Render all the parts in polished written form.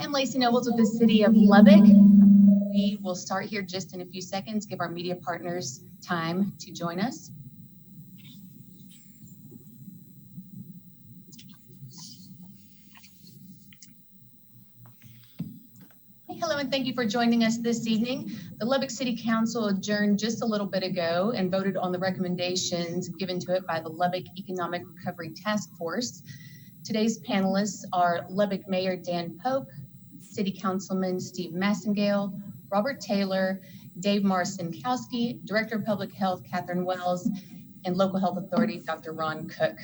I'm Lacey Nobles with the City of Lubbock. We will start here just in a few seconds, give our media partners time to join us. Hello, and thank you for joining us this evening. The Lubbock City Council adjourned just a little bit ago and voted on the recommendations given to it by the Lubbock Economic Recovery Task Force. Today's panelists are Lubbock Mayor Dan Pope, City Councilman Steve Massengale, Robert Taylor, Dave Marcinkowski, Director of Public Health Catherine Wells, and Local Health Authority Dr. Ron Cook.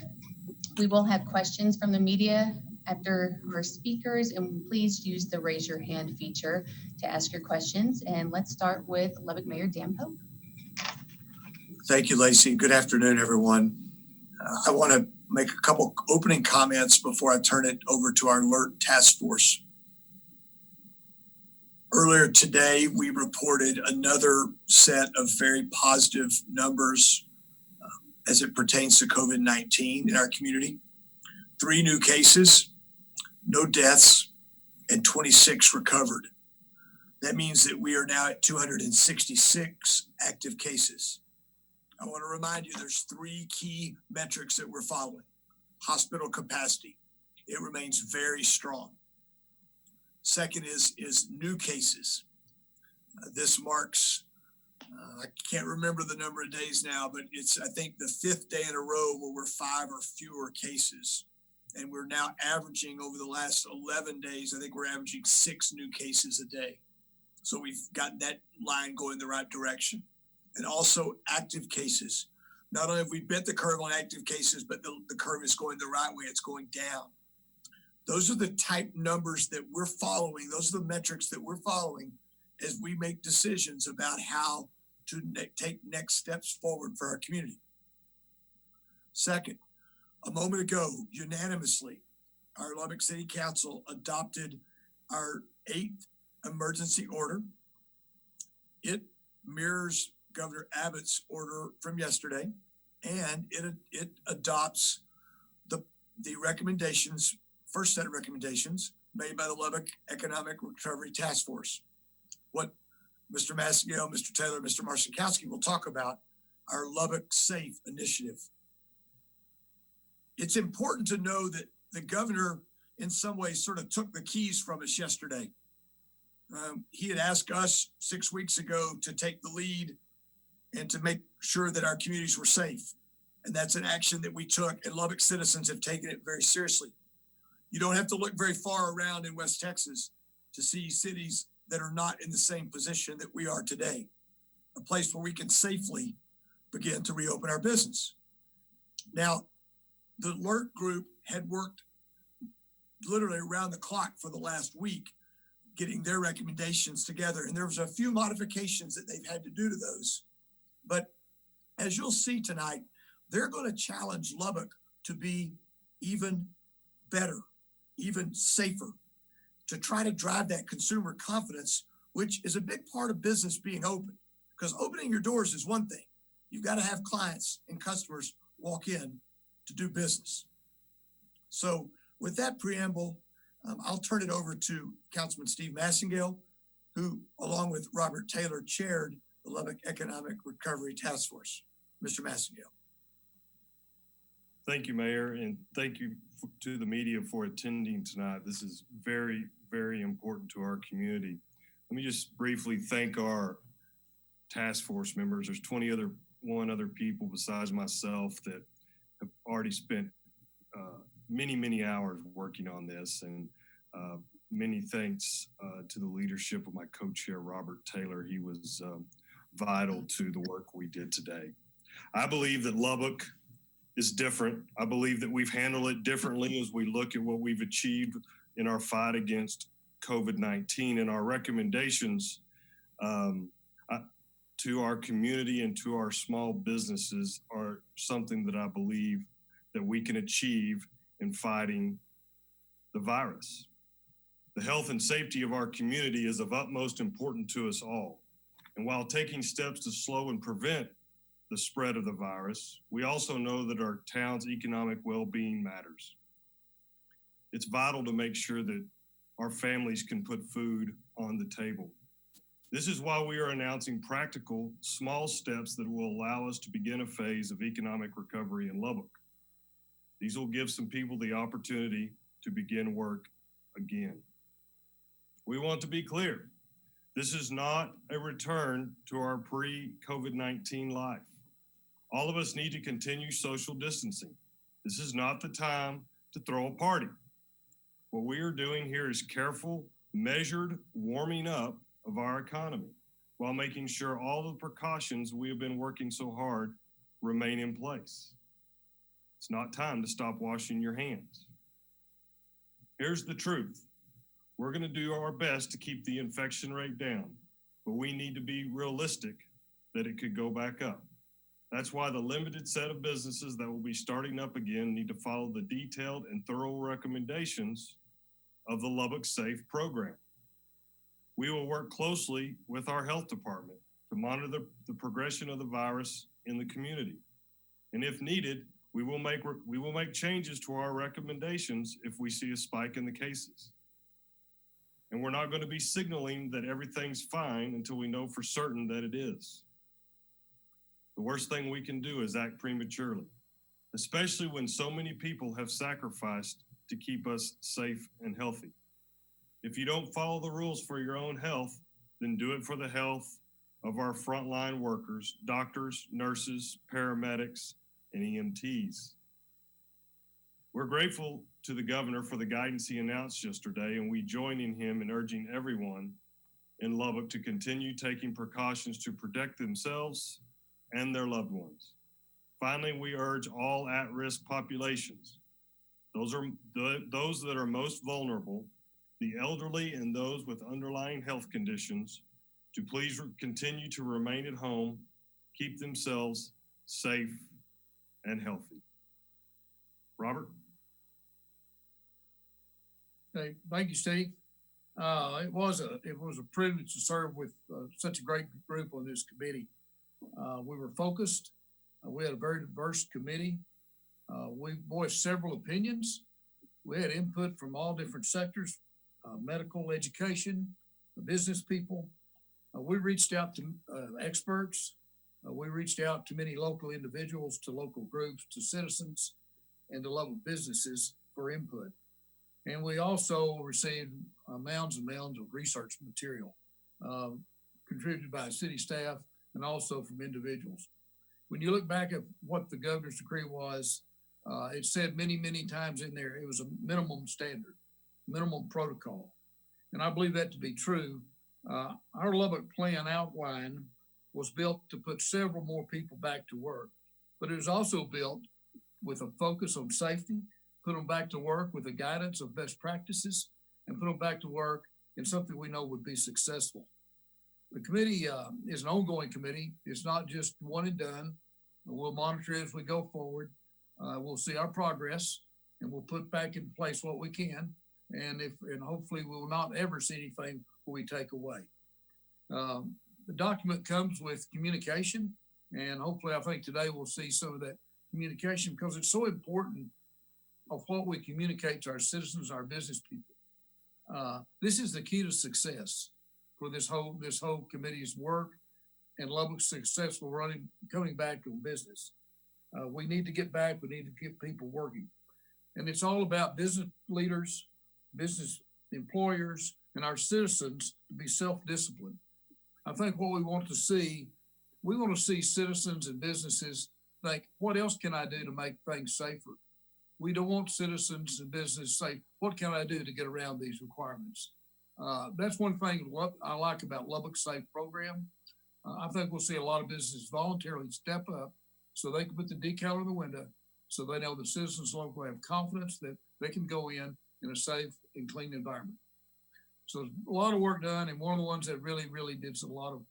We will have questions from the media after our speakers, and please use the raise your hand feature to ask your questions. And let's start with Lubbock Mayor Dan Pope. Thank you, Lacey. Good afternoon, everyone. I want to make a couple opening comments before I turn it over to our alert task force. Earlier today, we reported another set of very positive numbers as it pertains to COVID-19 in our community. 3 new cases, no deaths, and 26 recovered. That means that we are now at 266 active cases. I want to remind you there's 3 key metrics that we're following. Hospital capacity, it remains very strong. Second is new cases. This marks, I can't remember the number of days now, but it's, I think, the 5th day in a row where we're 5 or fewer cases. And we're now averaging over the last 11 days, I think we're averaging 6 new cases a day. So we've gotten that line going the right direction. And also active cases. Not only have we bent the curve on active cases, but the curve is going the right way, it's going down. Those are the type numbers that we're following. Those are the metrics that we're following as we make decisions about how to take next steps forward for our community. Second, a moment ago, unanimously, our Lubbock City Council adopted our 8th emergency order. It mirrors Governor Abbott's order from yesterday, and it adopts the recommendations, first set of recommendations made by the Lubbock Economic Recovery Task Force. What Mr. Massengale, Mr. Taylor, Mr. Marcinkowski will talk about, our Lubbock Safe initiative. It's important to know that the governor, in some ways, sort of took the keys from us yesterday. He had asked us 6 weeks ago to take the lead and to make sure that our communities were safe. And that's an action that we took, and Lubbock citizens have taken it very seriously. You don't have to look very far around in West Texas to see cities that are not in the same position that we are today, a place where we can safely begin to reopen our business. Now, the alert group had worked literally around the clock for the last week, getting their recommendations together. And there was a few modifications that they've had to do to those. But as you'll see tonight, they're going to challenge Lubbock to be even better, even safer, to try to drive that consumer confidence, which is a big part of business being open. Because opening your doors is one thing. You've got to have clients and customers walk in to do business. So with that preamble, I'll turn it over to Councilman Steve Massengale, who, along with Robert Taylor, chaired the Lubbock Economic Recovery Task Force. Mr. Massengale. Thank you, Mayor, and thank you to the media for attending tonight. This is very, very important to our community. Let me just briefly thank our task force members. There's 21 other people besides myself that have already spent many hours working on this, and many thanks to the leadership of my co-chair, Robert Taylor. He was vital to the work we did today. I believe that Lubbock is different. I believe that we've handled it differently as we look at what we've achieved in our fight against COVID-19, and our recommendations to our community and to our small businesses are something that I believe that we can achieve in fighting the virus. The health and safety of our community is of utmost importance to us all. And while taking steps to slow and prevent the spread of the virus, we also know that our town's economic well-being matters. It's vital to make sure that our families can put food on the table. This is why we are announcing practical, small steps that will allow us to begin a phase of economic recovery in Lubbock. These will give some people the opportunity to begin work again. We want to be clear. This is not a return to our pre-COVID-19 life. All of us need to continue social distancing. This is not the time to throw a party. What we are doing here is careful, measured warming up of our economy while making sure all the precautions we have been working so hard remain in place. It's not time to stop washing your hands. Here's the truth. We're going to do our best to keep the infection rate down, but we need to be realistic that it could go back up. That's why the limited set of businesses that will be starting up again need to follow the detailed and thorough recommendations of the Lubbock Safe program. We will work closely with our health department to monitor the progression of the virus in the community. And if needed, we will make changes to our recommendations if we see a spike in the cases. And we're not going to be signaling that everything's fine until we know for certain that it is. The worst thing we can do is act prematurely, especially when so many people have sacrificed to keep us safe and healthy. If you don't follow the rules for your own health, then do it for the health of our frontline workers, doctors, nurses, paramedics, and EMTs. We're grateful to the governor for the guidance he announced yesterday, and we join in him in urging everyone in Lubbock to continue taking precautions to protect themselves and their loved ones. Finally, we urge all at-risk populations, those that are most vulnerable, the elderly and those with underlying health conditions, to please continue to remain at home, keep themselves safe and healthy. Robert? Okay, thank you, Steve. It was a privilege to serve with such a great group on this committee. We were focused. We had a very diverse committee. We voiced several opinions. We had input from all different sectors, medical, education, business people. We reached out to experts. We reached out to many local individuals, to local groups, to citizens, and to local businesses for input. And we also received mounds and mounds of research material contributed by city staff and also from individuals. When you look back at what the governor's decree was, it said many, many times in there, it was a minimum standard, minimum protocol. And I believe that to be true. Our Lubbock plan outline was built to put several more people back to work, but it was also built with a focus on safety, put them back to work with the guidance of best practices, and put them back to work in something we know would be successful. The committee is an ongoing committee. It's not just one and done. We'll monitor it as we go forward. We'll see our progress, and we'll put back in place what we can. And hopefully we will not ever see anything we take away. The document comes with communication, and hopefully I think today we'll see some of that communication, because it's so important of what we communicate to our citizens, our business people. This is the key to success for this whole committee's work and Lubbock's successful coming back to business. We need to get back. We need to get people working. And it's all about business leaders, business employers, and our citizens to be self-disciplined. I think what we want to see citizens and businesses think, what else can I do to make things safer? We don't want citizens and business say, what can I do to get around these requirements? That's one thing I like about Lubbock Safe program. I think we'll see a lot of businesses voluntarily step up so they can put the decal in the window, so they know the citizens locally have confidence that they can go in a safe and clean environment. So a lot of work done, and one of the ones that really, really did a lot of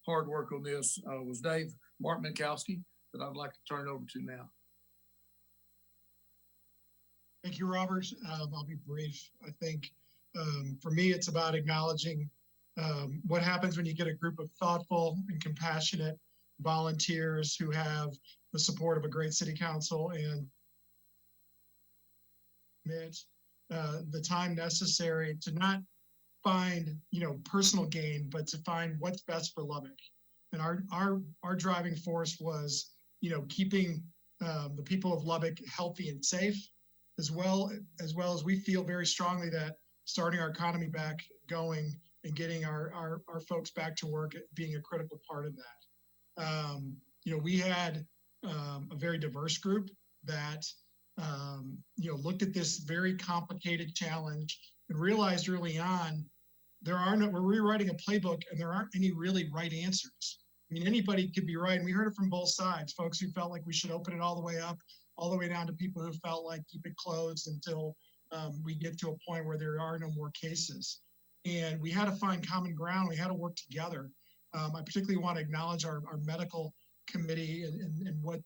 hard work on this was Dave Minkowski, that I'd like to turn it over to now. Thank you, Robert. I'll be brief. I think for me, it's about acknowledging what happens when you get a group of thoughtful and compassionate volunteers who have the support of a great city council and the time necessary to not find, personal gain, but to find what's best for Lubbock. And our driving force was, keeping the people of Lubbock healthy and safe, as well as we feel very strongly that starting our economy back going and getting our folks back to work being a critical part of that. We had a very diverse group that, looked at this very complicated challenge and realized early on we're rewriting a playbook and there aren't any really right answers. I mean, anybody could be right. And we heard it from both sides, folks who felt like we should open it all the way up, all the way down to people who felt like keep it closed until we get to a point where there are no more cases. And we had to find common ground. We had to work together. I particularly want to acknowledge our medical committee and what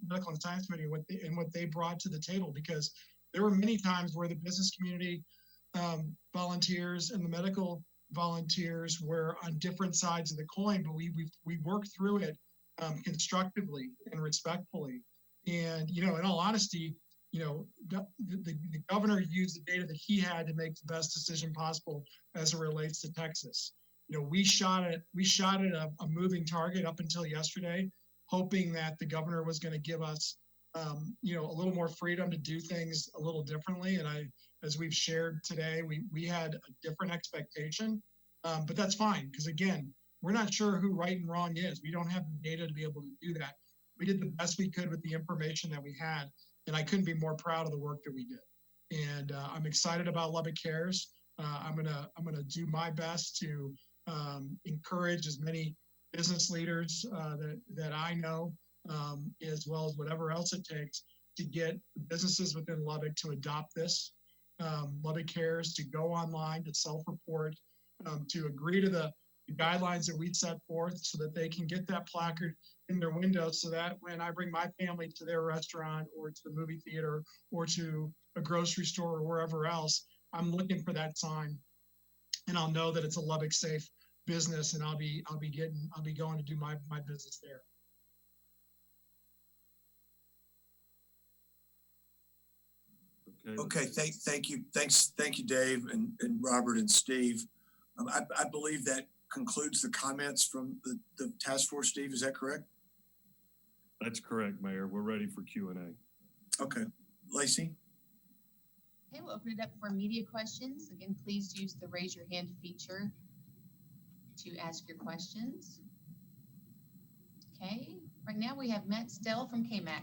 medical and science committee, and what they brought to the table, because there were many times where the business community volunteers and the medical volunteers were on different sides of the coin, but we worked through it constructively and respectfully. And, in all honesty, the governor used the data that he had to make the best decision possible as it relates to Texas. We shot at a moving target up until yesterday, hoping that the governor was going to give us, a little more freedom to do things a little differently. And as we've shared today, we had a different expectation, but that's fine. Because again, we're not sure who right and wrong is. We don't have the data to be able to do that. We did the best we could with the information that we had. And I couldn't be more proud of the work that we did. And I'm excited about Lubbock Cares. I'm gonna do my best to encourage as many business leaders that I know, as well as whatever else it takes to get businesses within Lubbock to adopt this. Lubbock Cares, to go online, to self-report, to agree to the guidelines that we set forth so that they can get that placard in their window, so that when I bring my family to their restaurant or to the movie theater or to a grocery store or wherever else, I'm looking for that sign, and I'll know that it's a Lubbock safe business, and I'll be going to do my business there. Okay, thank you. Thank you, Dave and Robert and Steve. I believe that concludes the comments from the task force. Steve, is that correct? That's correct, Mayor. We're ready for Q&A. Okay, Lacey? Okay, we'll open it up for media questions. Again, please use the raise your hand feature to ask your questions. Okay, right now we have Matt Stell from KMAC.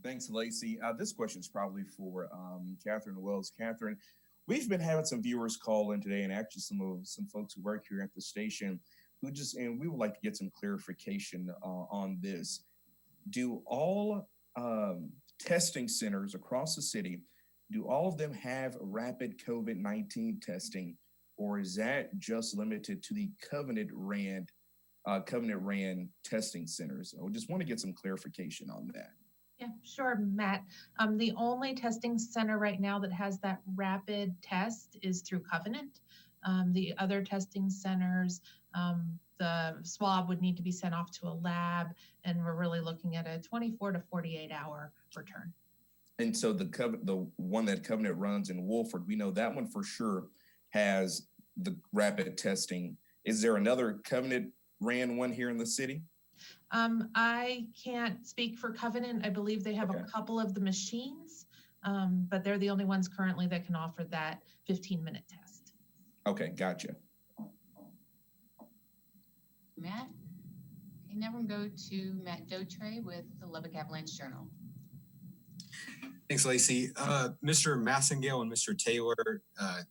Thanks, Lacey. This question is probably for Catherine Wells. Catherine, we've been having some viewers call in today, and actually some folks who work here at the station and we would like to get some clarification on this. Do all testing centers across the city, do all of them have rapid COVID-19 testing, or is that just limited to the Covenant ran testing centers? I just want to get some clarification on that. Yeah, sure, Matt. The only testing center right now that has that rapid test is through Covenant. The other testing centers, the swab would need to be sent off to a lab, and we're really looking at a 24 to 48 hour return. And so the one that Covenant runs in Wolford, we know that one for sure has the rapid testing. Is there another Covenant ran one here in the city? I can't speak for Covenant. I believe they have a couple of the machines, but they're the only ones currently that can offer that 15-minute test. Okay, gotcha. Matt. Okay, now we're going to go to Matt Dotre with the Lubbock Avalanche Journal. Thanks, Lacey. Mr. Massengale and Mr. Taylor,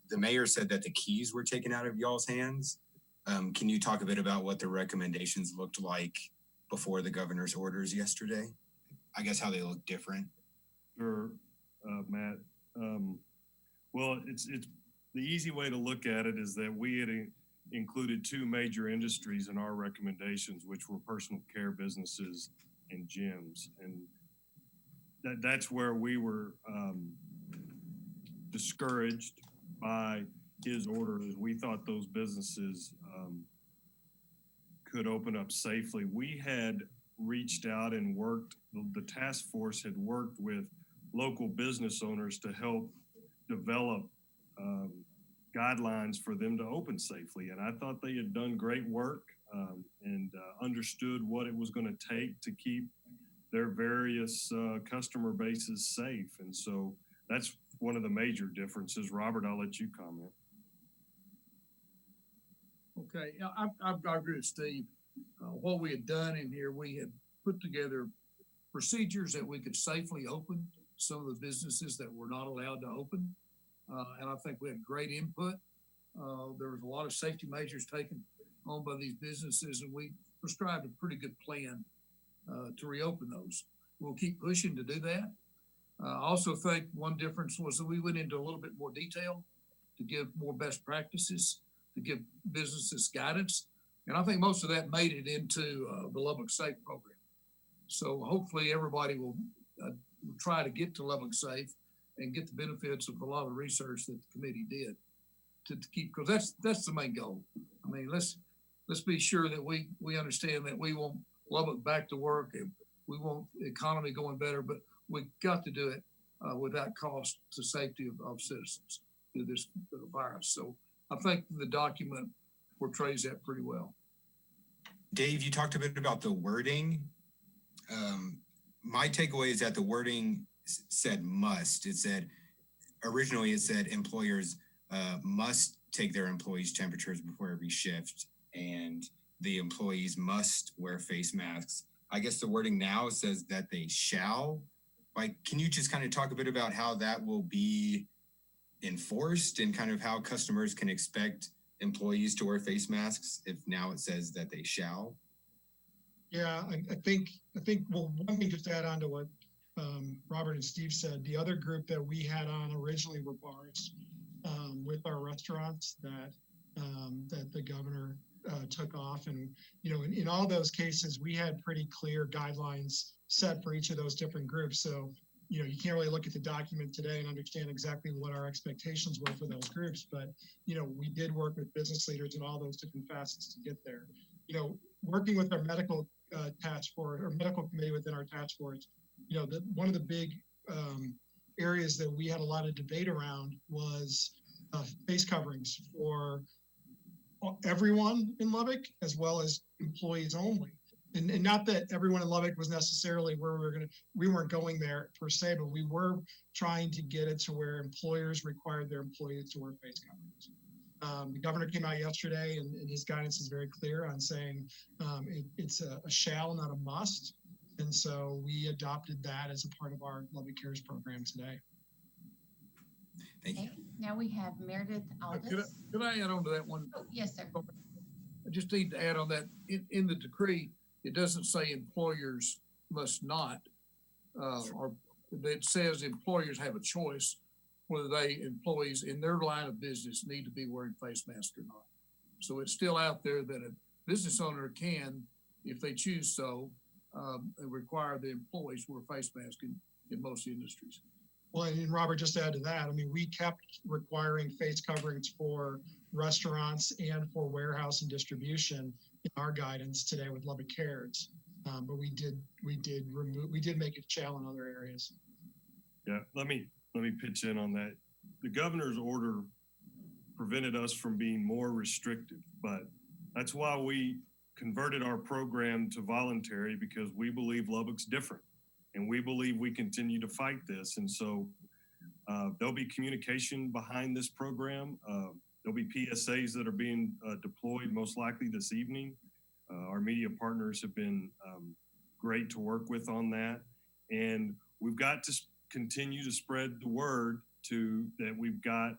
the mayor said that the keys were taken out of y'all's hands. Can you talk a bit about what the recommendations looked like before the governor's orders yesterday? I guess how they look different. Sure, Matt. Well, it's the easy way to look at it is that we had included two major industries in our recommendations, which were personal care businesses and gyms, and that's where we were discouraged by his order. Is we thought those businesses could open up safely. We had reached out and worked, the task force had worked with local business owners to help develop guidelines for them to open safely. And I thought they had done great work and understood what it was going to take to keep their various customer bases safe. And so that's one of the major differences. Robert, I'll let you comment. Okay, yeah, I agree with Steve. What we had done in here, we had put together procedures that we could safely open some of the businesses that were not allowed to open. And I think we had great input. There was a lot of safety measures taken on by these businesses, and we prescribed a pretty good plan to reopen those. We'll keep pushing to do that. I also think one difference was that we went into a little bit more detail to give more best practices, to give businesses guidance. And I think most of that made it into the Lubbock Safe program. So hopefully everybody will try to get to Lubbock Safe and get the benefits of a lot of research that the committee did to keep, because that's the main goal. I mean, let's be sure that we understand that we want Lubbock back to work and we want the economy going better, but we got to do it without cost to safety of citizens through this virus. So I think the document portrays that pretty well. Dave, you talked a bit about the wording. My takeaway is that the wording said must. Originally it said employers must take their employees' temperatures before every shift, and the employees must wear face masks. I guess the wording now says that they shall. Like, can you just kind of talk a bit about how that will be enforced and kind of how customers can expect employees to wear face masks if now it says that they shall? Yeah, I think, well, one thing just to add on to what Robert and Steve said, the other group that we had on originally were bars with our restaurants that the governor took off. And, you know, in all those cases, we had pretty clear guidelines set for each of those different groups. So, you know, you can't really look at the document today and understand exactly what our expectations were for those groups. But, you know, we did work with business leaders in all those different facets to get there. You know, working with our medical task force or medical committee within our task force, you know, one of the big areas that we had a lot of debate around was face coverings for everyone in Lubbock as well as employees only. And not that everyone in Lubbock was necessarily where we weren't going there per se, but we were trying to get it to where employers required their employees to wear face coverings. The governor came out yesterday and his guidance is very clear on saying it's a shall, not a must. And so we adopted that as a part of our Lubbock Cares program today. Thank you. Okay, now we have Meredith Aldis. Could I add on to that one? Oh, yes, sir. I just need to add on that in the decree, it doesn't say employers must not, or it says employers have a choice whether employees in their line of business need to be wearing face masks or not. So it's still out there that a business owner can, if they choose so, require the employees to wear face masks in most industries. Well, and Robert, just to add to that, I mean, we kept requiring face coverings for restaurants and for warehouse and distribution in our guidance today with Lubbock Cares. But we did make it shall in other areas. Yeah, let me pitch in on that. The governor's order prevented us from being more restrictive, but that's why we converted our program to voluntary, because we believe Lubbock's different. And we believe we continue to fight this. And so there'll be communication behind this program. There'll be PSAs that are being deployed most likely this evening. Our media partners have been great to work with on that. And we've got to continue to spread the word that we've got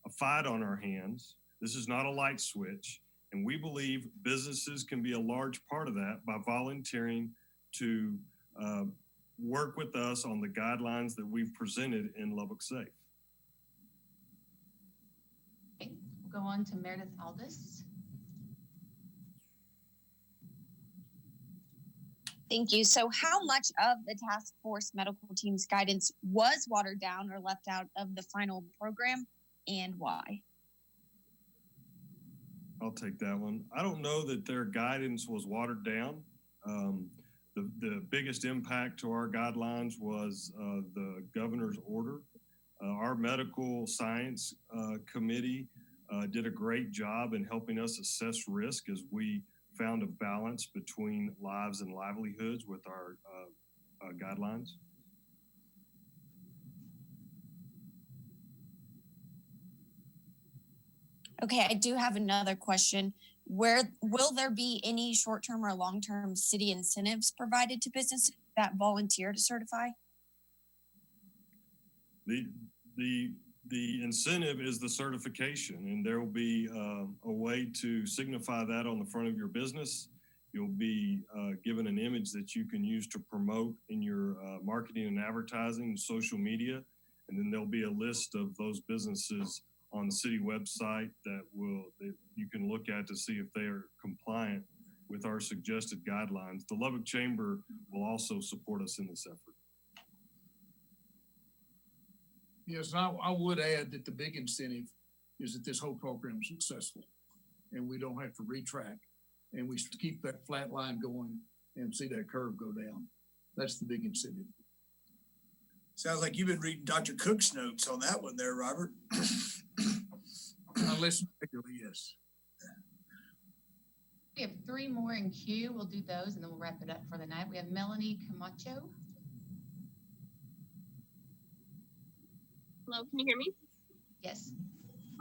a fight on our hands. This is not a light switch. And we believe businesses can be a large part of that by volunteering to work with us on the guidelines that we've presented in Lubbock Safe. Okay, we'll go on to Meredith Aldis. Thank you. So how much of the task force medical team's guidance was watered down or left out of the final program, and why? I'll take that one. I don't know that their guidance was watered down. The biggest impact to our guidelines was the governor's order. Our medical science committee did a great job in helping us assess risk as we found a balance between lives and livelihoods with our guidelines. Okay, I do have another question. Where will there be any short-term or long-term city incentives provided to businesses that volunteer to certify? The incentive is the certification, and there will be a way to signify that on the front of your business. You'll be given an image that you can use to promote in your marketing and advertising and social media. And then there'll be a list of those businesses on the city website that you can look at to see if they are compliant with our suggested guidelines. The Lubbock Chamber will also support us in this effort. Yes, and I would add that the big incentive is that this whole program is successful and we don't have to retrack and we keep that flat line going and see that curve go down. That's the big incentive. Sounds like you've been reading Dr. Cook's notes on that one there, Robert. I listen regularly, yes. We have 3 more in queue. We'll do those and then we'll wrap it up for the night. We have Melanie Camacho. Hello, can you hear me? Yes.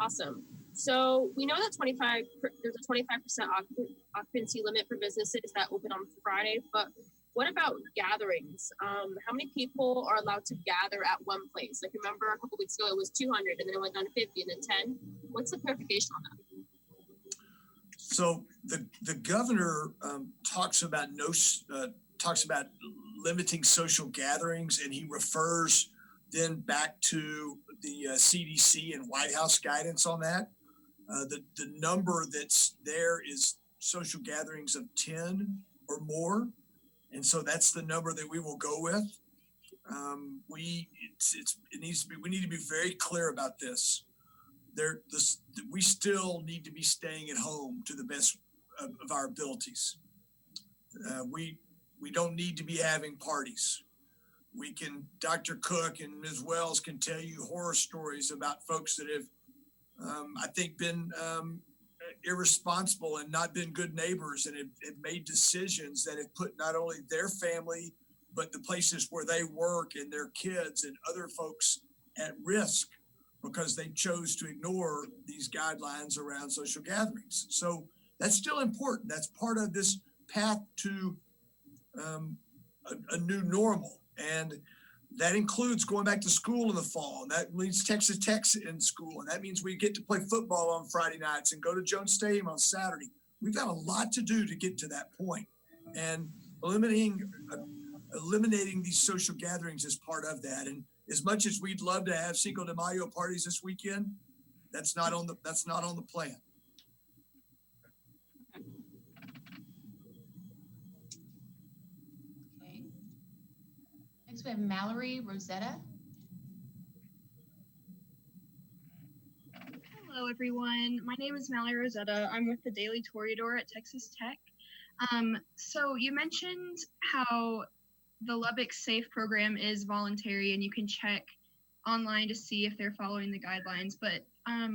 Awesome. So we know that there's a 25% occupancy limit for businesses that open on Friday, but what about gatherings? How many people are allowed to gather at one place? Like remember a couple weeks ago it was 200 and then it went down to 50 and then 10. What's the clarification on that? So the governor talks about limiting social gatherings, and he refers then back to the CDC and White House guidance on that. The number that's there is social gatherings of 10 or more. And so that's the number that we will go with. We need to be very clear about this. We still need to be staying at home to the best of our abilities. We don't need to be having parties. Dr. Cook and Ms. Wells can tell you horror stories about folks that have, I think, been irresponsible and not been good neighbors and have made decisions that have put not only their family, but the places where they work and their kids and other folks at risk because they chose to ignore these guidelines around social gatherings. So that's still important. That's part of this path to a new normal. And that includes going back to school in the fall. And that means Texas Tech's in school. And that means we get to play football on Friday nights and go to Jones Stadium on Saturday. We've got a lot to do to get to that point. And eliminating these social gatherings is part of that. And as much as we'd love to have Cinco de Mayo parties this weekend, that's not on the plan. Okay. Next we have Mallory Rosetta. Hello, everyone. My name is Mallory Rosetta. I'm with the Daily Toreador at Texas Tech. So you mentioned how the Lubbock SAFE program is voluntary and you can check online to see if they're following the guidelines. But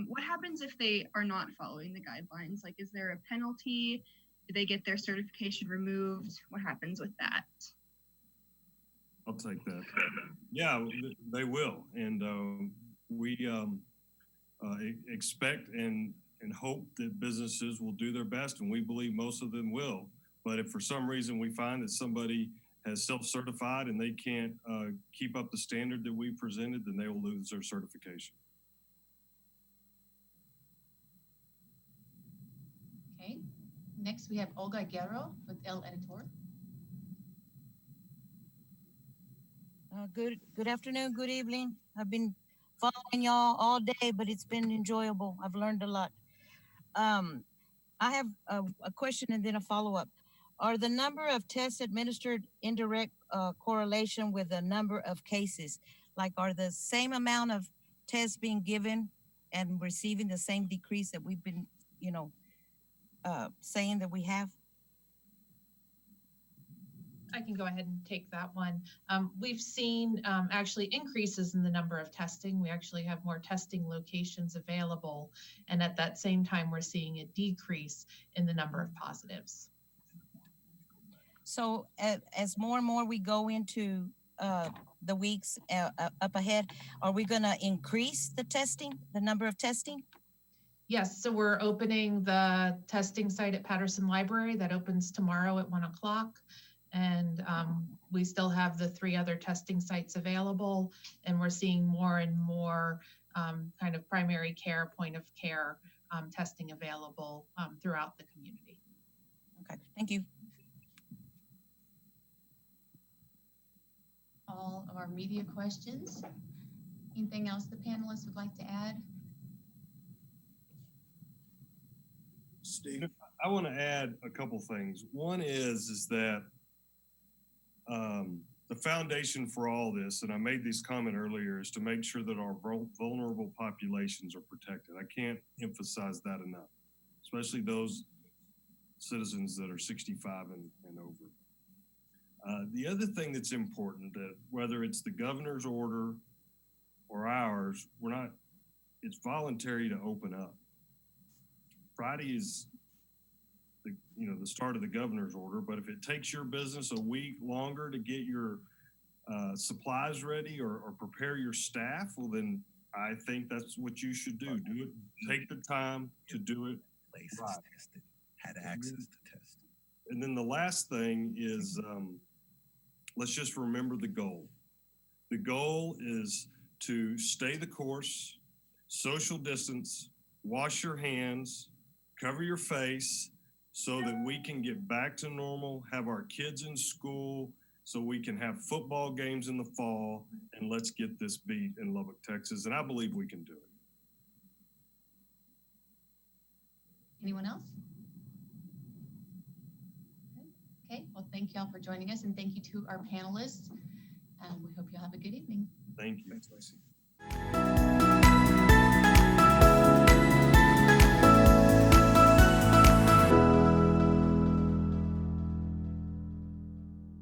what happens if they are not following the guidelines? Like, is there a penalty? Do they get their certification removed? What happens with that? I'll take that. Yeah, they will. And we expect and hope that businesses will do their best, and we believe most of them will. But if for some reason we find that somebody has self-certified and they can't keep up the standard that we presented, then they will lose their certification. Okay. Next we have Olga Guerrero with El Editor. Good afternoon, good evening. I've been following y'all all day, but it's been enjoyable. I've learned a lot. I have a question and then a follow-up. Are the number of tests administered in direct correlation with the number of cases? Like, are the same amount of tests being given and receiving the same decrease that we've been, saying that we have? I can go ahead and take that one. We've seen actually increases in the number of testing. We actually have more testing locations available. And at that same time, we're seeing a decrease in the number of positives. So as more and more we go into the weeks up ahead, are we going to increase the testing, the number of testing? Yes, so we're opening the testing site at Patterson Library. That opens tomorrow at 1 o'clock. And we still have the 3 other testing sites available. And we're seeing more and more kind of primary care, point of care testing available throughout the community. Okay, thank you. All of our media questions. Anything else the panelists would like to add? Steve? I want to add a couple things. One is that the foundation for all this, and I made this comment earlier, is to make sure that our vulnerable populations are protected. I can't emphasize that enough, especially those citizens that are 65 and over. The other thing that's important, that whether it's the governor's order or ours, it's voluntary to open up. Friday is the start of the governor's order, but if it takes your business a week longer to get your supplies ready or prepare your staff, well, then I think that's what you should do. Do it. Take the time to do it. Right. Tested, had access to test. And then the last thing is, let's just remember the goal. The goal is to stay the course, social distance, wash your hands, cover your face, so that we can get back to normal, have our kids in school, so we can have football games in the fall, and let's get this beat in Lubbock, Texas. And I believe we can do it. Anyone else? Okay, well, thank you all for joining us, and thank you to our panelists. We hope you'll have a good evening. Thank you. Thanks, Lacey.